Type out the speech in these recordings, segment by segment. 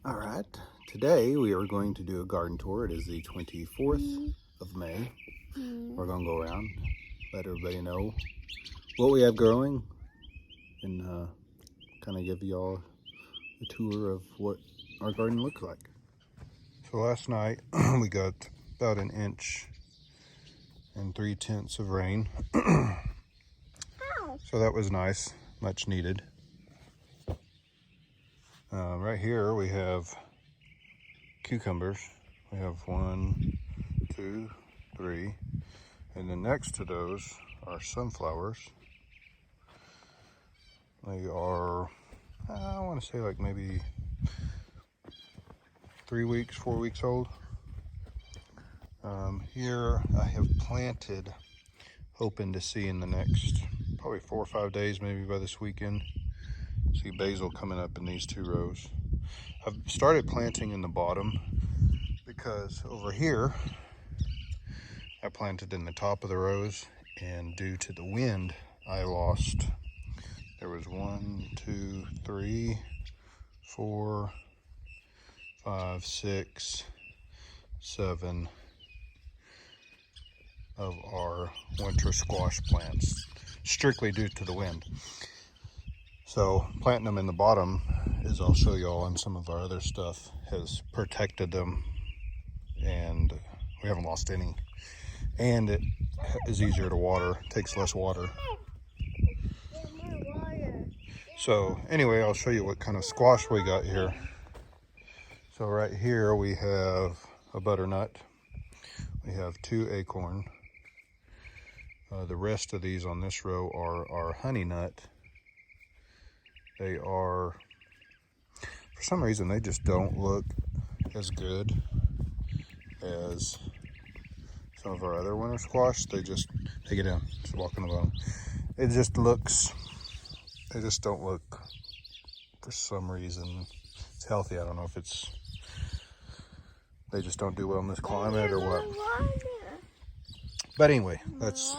All right, today we are going to do a garden tour. It is the 24th of May. We're going to go around, let everybody know what we have growing, and kind of give y'all a tour of what our garden looks like. So last night we got about 1 3/10 of rain. So that was nice, much needed. Right here we have cucumbers. We have 1, 2, 3, and then next to those are sunflowers. They are, I want to say like maybe 3 weeks, 4 weeks old. Here I have planted, hoping to see in the next probably 4 or 5 days, maybe by this weekend, see basil coming up in these 2 rows. I've started planting in the bottom because over here I planted in the top of the rows, and due to the wind I lost, there was 1, 2, 3, 4, 5, 6, 7 of our winter squash plants, strictly due to the wind. So planting them in the bottom, as I'll show y'all, and some of our other stuff has protected them, and we haven't lost any. And it is easier to water, takes less water. So anyway, I'll show you what kind of squash we got here. So right here we have a butternut. We have 2 acorn. The rest of these on this row are our honey nut. They are, for some reason, they just don't look as good as some of our other winter squash. They just, take it down, just walk on the bottom. It just looks, they just don't look, for some reason, it's healthy. I don't know if it's, they just don't do well in this climate or what. But anyway, that's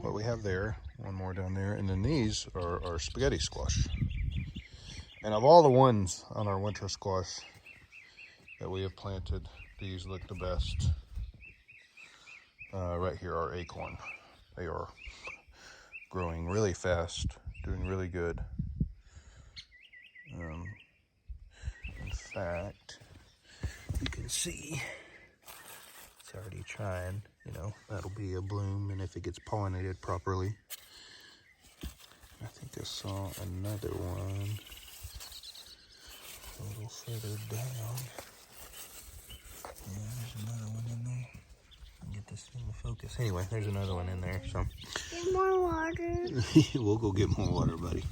what we have there. 1 more down there. And then these are our spaghetti squash. And of all the ones on our winter squash that we have planted, these look the best. Right here are acorn. They are growing really fast, doing really good. In fact, you can see it's already trying, you know, that'll be a bloom, and if it gets pollinated properly. I think I saw another one a little further down. Yeah, there's another one in there. I'll get this thing to focus. Anyway, there's another one in there, so. Get more water. We'll go get more water, buddy.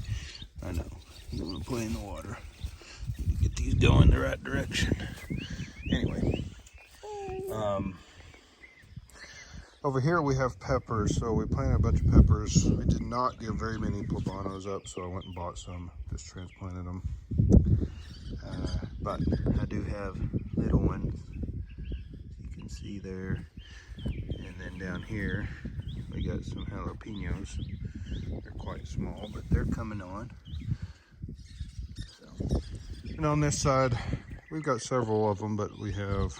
I know. You don't want to play in the water. Need to get these going the right direction. Anyway. Over here we have peppers, so we planted a bunch of peppers. We did not get very many poblano's up, so I went and bought some, just transplanted them. But I do have little ones, you can see there. And then down here, we got some jalapenos. They're quite small, but they're coming on. So, and on this side, we've got several of them, but we have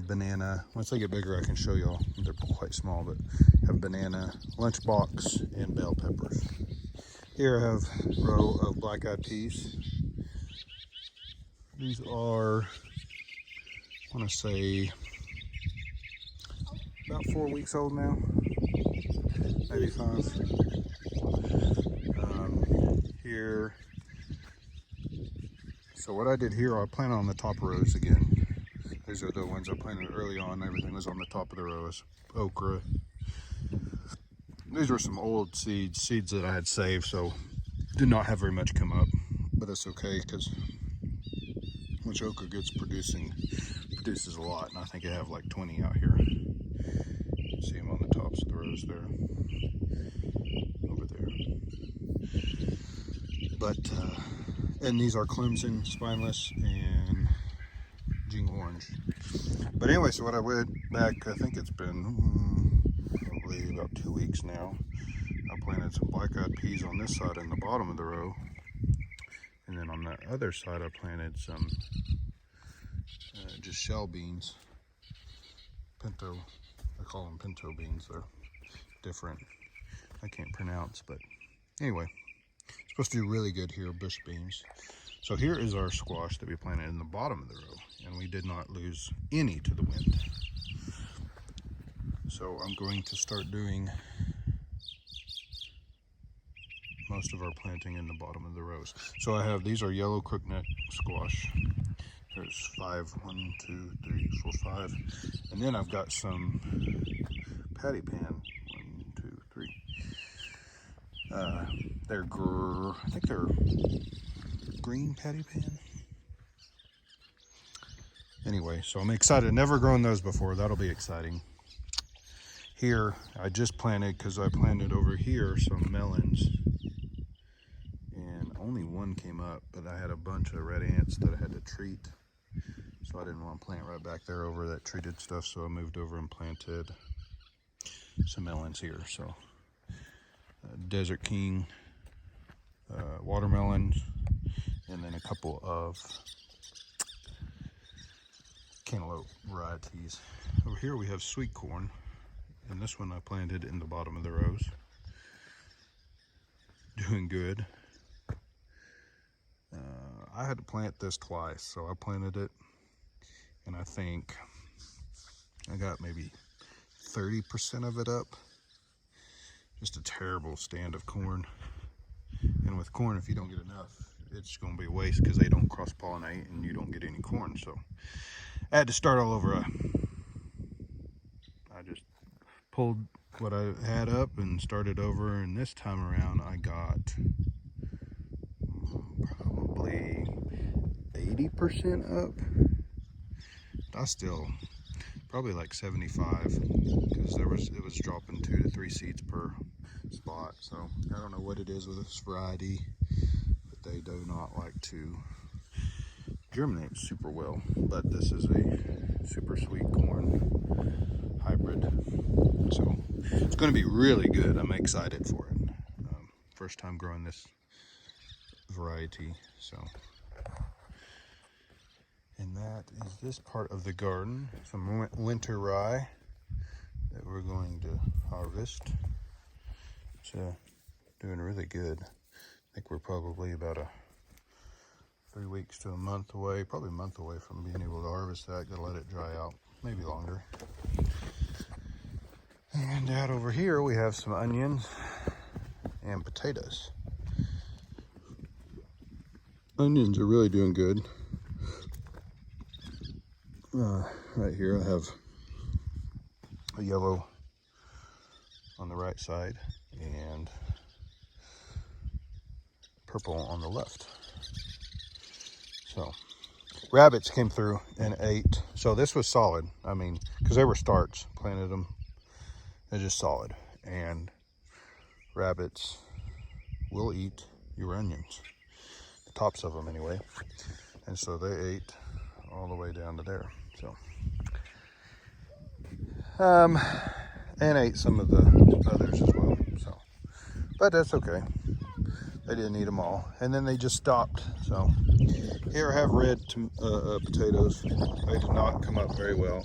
banana. Once they get bigger, I can show y'all. They're quite small, but have banana, lunchbox, and bell peppers. Here I have a row of black-eyed peas. These are, I want to say, about 4 weeks old now, maybe 5. Here, so what I did here, I planted on the top rows again. These are the ones I planted early on. Everything was on the top of the rows. Okra. These were some old seeds that I had saved, so did not have very much come up. But that's okay, because once okra gets produces a lot, and I think I have like 20 out here. You can see them on the tops of the rows there. Over there. But, and these are Clemson, spineless, and Jing orange. But anyway, so what I went back, I think it's been probably about 2 weeks now. I planted some black-eyed peas on this side in the bottom of the row, And then on the other side, I planted some just shell beans. Pinto, I call them pinto beans. They're different. I can't pronounce, but anyway, it's supposed to do really good here, bush beans. So here is our squash that we planted in the bottom of the row, and we did not lose any to the wind. So I'm going to start doing most of our planting in the bottom of the rows. So I have, these are yellow crookneck squash. There's 5, 1, 2, 3, 4, 5. And then I've got some patty pan, 1, 2, 3. I think they're green patty pan. Anyway, so I'm excited. Never grown those before. That'll be exciting. Here, I just planted, because I planted over here some melons. And only one came up, but I had a bunch of red ants that I had to treat. So I didn't want to plant right back there over that treated stuff. So I moved over and planted some melons here. So Desert King, watermelons, and then a couple of cantaloupe varieties. Over here we have sweet corn, and this one I planted in the bottom of the rows. Doing good. I had to plant this twice, so I planted it, and I think I got maybe 30% of it up. Just a terrible stand of corn. And with corn, if you don't get enough, it's going to be a waste because they don't cross-pollinate and you don't get any corn. So I had to start all over. I just pulled what I had up and started over, and this time around I got probably 80% up. I still probably like 75 because it was dropping 2 to 3 seeds per spot. So I don't know what it is with this variety, but they do not like to germinate super well. But this is a super sweet corn hybrid, so it's going to be really good. I'm excited for it. First time growing this variety. So, and that is this part of the garden. Some winter rye that we're going to harvest. It's doing really good. I think we're probably about 3 weeks to a month away, probably a month away from being able to harvest that. Gotta let it dry out, maybe longer. And out over here we have some onions and potatoes. Onions are really doing good. Right here I have a yellow on the right side and purple on the left. So rabbits came through and ate. So this was solid. I mean, because they were starts, planted them. They're just solid. And rabbits will eat your onions, the tops of them anyway. And so they ate all the way down to there. So, and ate some of the others as well. So, but that's okay. They didn't eat them all, and then they just stopped. So here I have red potatoes. They did not come up very well.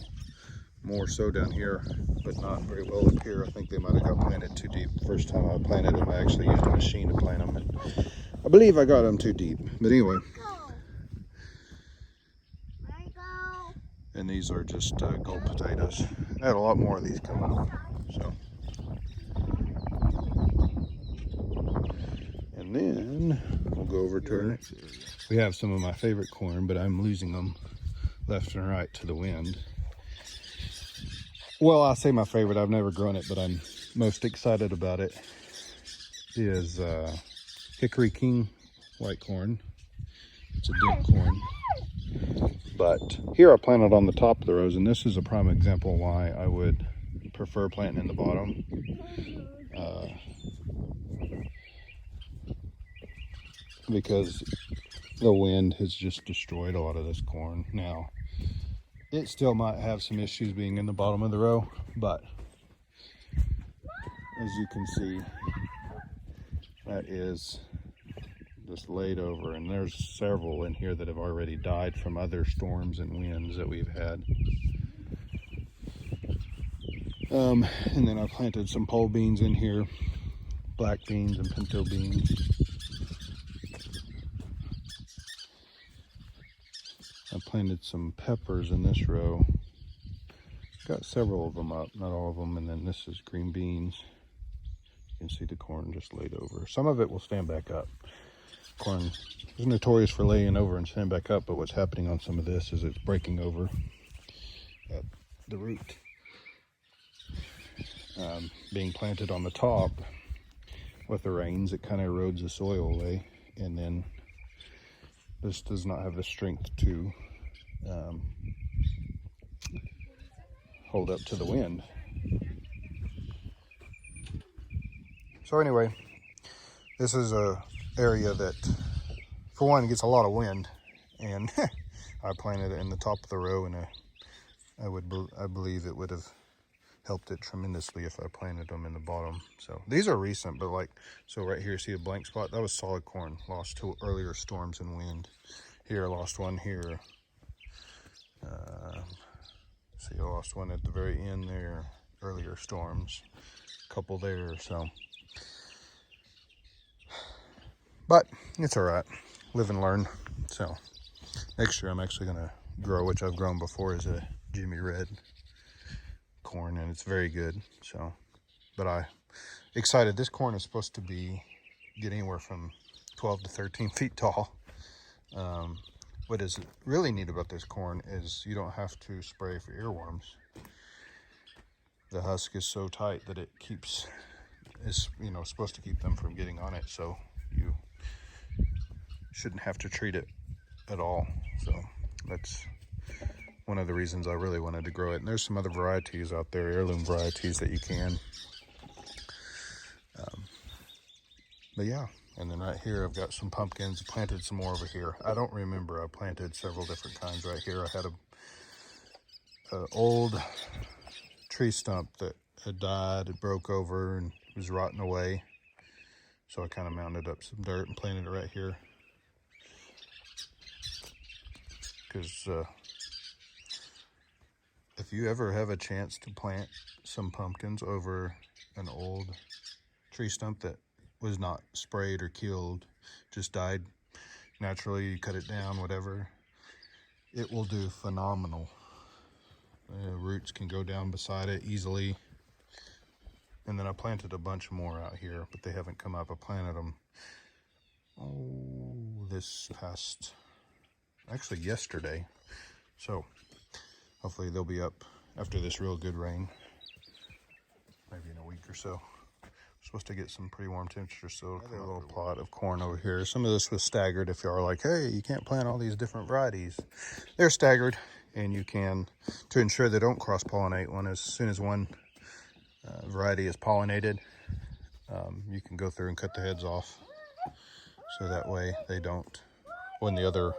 More so down here, but not very well up here. I think they might have got planted too deep. First time I planted them, I actually used a machine to plant them, and I believe I got them too deep. But anyway. And these are just gold potatoes. I had a lot more of these coming up. So. And then we'll go over to our next area. We have some of my favorite corn, but I'm losing them left and right to the wind. Well, I say my favorite. I've never grown it, but I'm most excited about it. Is Hickory King white corn. It's a dent corn. But here I planted on the top of the rows, and this is a prime example why I would prefer planting in the bottom. Because the wind has just destroyed a lot of this corn. Now, it still might have some issues being in the bottom of the row, but as you can see, that is just laid over, and there's several in here that have already died from other storms and winds that we've had. And then I planted some pole beans in here, black beans and pinto beans. I planted some peppers in this row. Got several of them up, not all of them. And then this is green beans. You can see the corn just laid over. Some of it will stand back up. Corn is notorious for laying over and stand back up, but what's happening on some of this is it's breaking over at the root. Being planted on the top with the rains, it kind of erodes the soil away, and then this does not have the strength to hold up to the wind. So anyway, this is a area that, for one, gets a lot of wind, and I planted it in the top of the row, and I believe it would have helped it tremendously if I planted them in the bottom. So these are recent, but like, so right here, see a blank spot? That was solid corn, lost to earlier storms and wind. Here, I lost one here. See, I lost one at the very end there, earlier storms. A couple there, so. But it's all right, live and learn. So next year I'm actually gonna grow, which I've grown before, is a Jimmy Red corn, and it's very good. So, but I excited. This corn is supposed to get anywhere from 12 to 13 feet tall. What is really neat about this corn is you don't have to spray for earworms. The husk is so tight that it is supposed to keep them from getting on it, so you shouldn't have to treat it at all. So that's one of the reasons I really wanted to grow it. And there's some other varieties out there, heirloom varieties, that you can. But yeah, and then right here I've got some pumpkins, planted some more over here. I don't remember, I planted several different kinds right here. I had a old tree stump that had died, it broke over and was rotting away. So I kind of mounded up some dirt and planted it right here. Because if you ever have a chance to plant some pumpkins over an old tree stump that was not sprayed or killed, just died naturally, you cut it down, whatever, it will do phenomenal. Roots can go down beside it easily. And then I planted a bunch more out here, but they haven't come up. I planted them, this past, actually yesterday. So hopefully they'll be up after this real good rain, maybe in a week or so. Supposed to get some pretty warm temperatures, so a little plot of corn over here. Some of this was staggered. If y'all are like, hey, you can't plant all these different varieties, they're staggered, and you can, to ensure they don't cross-pollinate one, as soon as one variety is pollinated, you can go through and cut the heads off, so that way they don't, when the other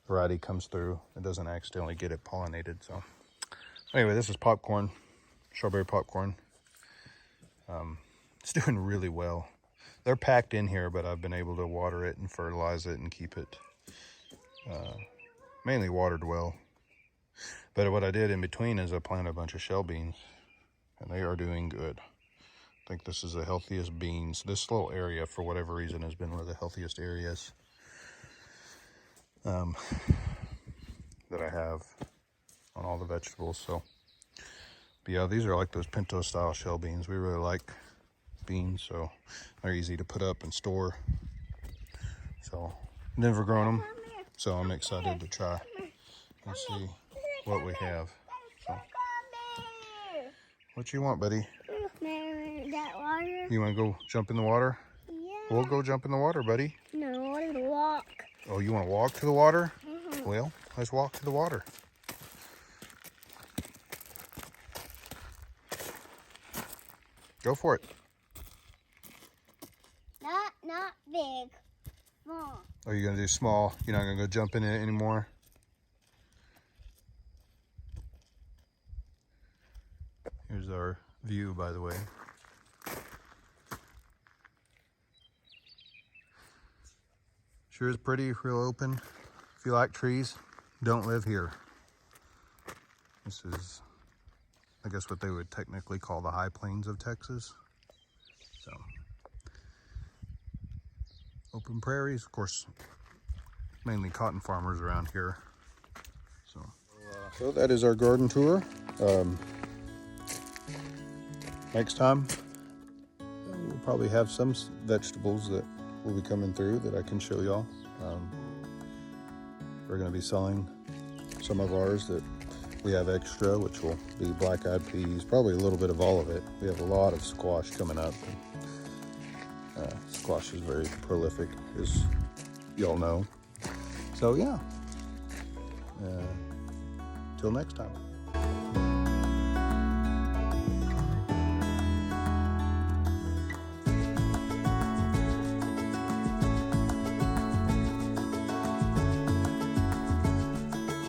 variety comes through, it doesn't accidentally get it pollinated. So anyway, this is popcorn, strawberry popcorn. It's doing really well. They're packed in here, but I've been able to water it and fertilize it and keep it mainly watered well. But what I did in between is I planted a bunch of shell beans, and they are doing good. I think this is the healthiest beans. This little area, for whatever reason, has been one of the healthiest areas that I have on all the vegetables. So, but yeah, these are like those pinto style shell beans. We really like beans, so they're easy to put up and store. So never grown them, so I'm excited to try and see what we have. So, what you want, buddy? That water? You want to go jump in the water? Yeah. We'll go jump in the water, buddy. No, I want to walk. Oh, you want to walk to the water? Well, let's walk to the water. Go for it. Not big. Small. Oh, you're going to do small? You're not going to go jump in it anymore? Here's our view, by the way. Sure is pretty, real open. If you like trees, don't live here. This is, I guess, what they would technically call the high plains of Texas. So, open prairies, of course, mainly cotton farmers around here. So that is our garden tour. Next time, we'll probably have some vegetables that will be coming through that I can show y'all. We're going to be selling some of ours that we have extra, which will be black-eyed peas, probably a little bit of all of it. We have a lot of squash coming up. Squash is very prolific, as y'all know. So yeah, till next time.